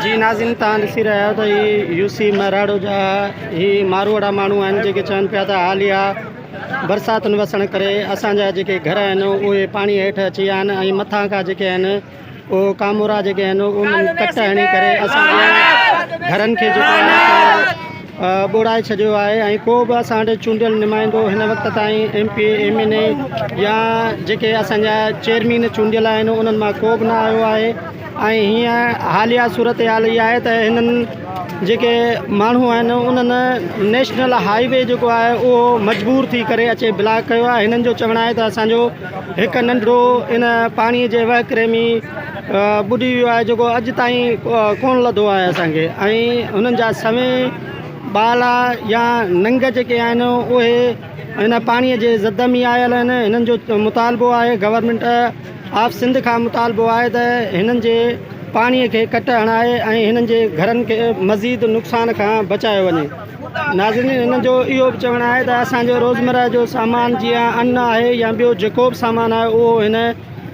जी नाज़रीन, तव्हां ॾिसी रहिया आहियो त ही यूसी मराड़ो जा ही मारवाड़ा माण्हू आहिनि जेके चवनि पिया त हालिया बरसातुनि वसण करे असांजा जेके घर आहिनि उहे पाणी हेठि अची विया आहिनि ऐं मथां खां जेके आहिनि उहो कामोरा जेके आहिनि उन्हनि कट हणी करे असांजे घरनि खे जेको आहे ॿोड़ाए छॾियो आहे। ऐं को बि असां वटि चूंडियल नुमाइंदो हिन वक़्त ताईं MP MNA या जेके असांजा चेयरमैन चूंडियल आहिनि उन्हनि मां को बि न आयो आहे। ऐं हीअं हालिया सूरत हाल इहा आहे त हिननि जेके माण्हू आहिनि उन्हनि नेशनल हाईवे जेको आहे उहो मजबूर थी करे अचे ब्लॉक कयो आहे। हिननि जो चवणु आहे त असांजो हिकु नंढिड़ो इन पाणीअ जे वहकिरे में ॿुॾी वियो आहे जेको अॼु ताईं कोन लधो आहे असांखे। ऐं हुननि जा सवें ॿाल या नंग जेके आहिनि उहे हिन पाणीअ जे ज़द में आयल आहिनि। हिननि जो मुतालबो आहे गवर्नमेंट ऑफ सिंध खां मुतालबो आहे त हिननि जे पाणीअ खे कट हणाए ऐं हिननि जे घरनि खे मज़ीद नुक़सान खां बचायो वञे। नाज़रीन, हिननि जो इहो बि चवणु आहे त असांजो रोज़मर्रा जो सामान जीअं अन्न आहे या ॿियो जेको बि सामान आहे उहो हिन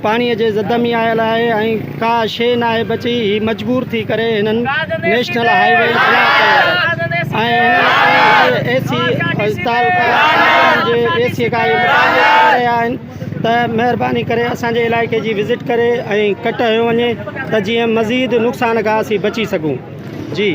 पाणीअ जे ज़द में आयल आहे ऐं का शइ न आहे बची। ही मजबूर थी करे हिननि नेशनल हाईवे ऐं AC अस्पताल जे AC खां रहिया आहिनि त महिरबानी करे असांजे इलाइक़े जी विज़िट करे ऐं कट हयो वञे त जीअं मज़ीद नुक़सान खां असीं बची सघूं। जी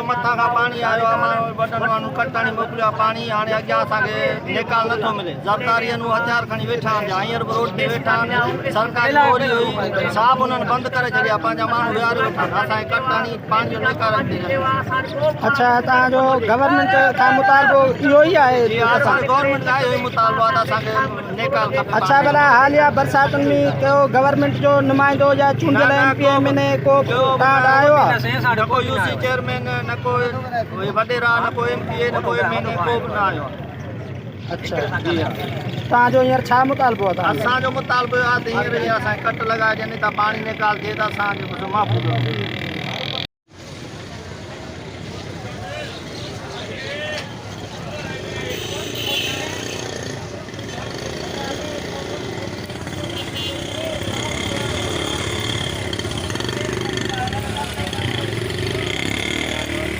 मथां खां पाणी आयो आहे वॾनि माण्हू कटणी मोकिलियो आहे पाणी हाणे अॻियां असांखे निकाल नथो मिले। ज़रदारी हथियार खणी वेठा आहिनि हींअर बि रोड ते वेठा आहिनि। सरकारी मोरी हुई साहब उन्हनि बंदि करे छॾिया पंहिंजा माण्हू विहारे वेठा आहिनि असांखे कटणी पाणी जो निकाल। अच्छा, तव्हांजो गवर्नमेंट खां मुतालबो इहो ई आहे? असांजो गवर्नमेंट खां इहो ई मुतालबो आहे त असांखे निकाल खपे। अच्छा, भला हालिया बरसातुनि में को गवर्नमेंट जो नुमाइंदो या चूंडियल MP MNA को तव्हां वटि आयो आहे? न को UC चेयरमैन, न को वडेरा, न को MPA, न को MNA, को बि न आयो आहे। अच्छा, जी हा। तव्हांजो हींअर छा मुतालबो आहे? असांजो मुतालबो आहे त हींअर असांखे कट लॻाए ॾियनि था पाणी निकाल थिए त असांजो माफ़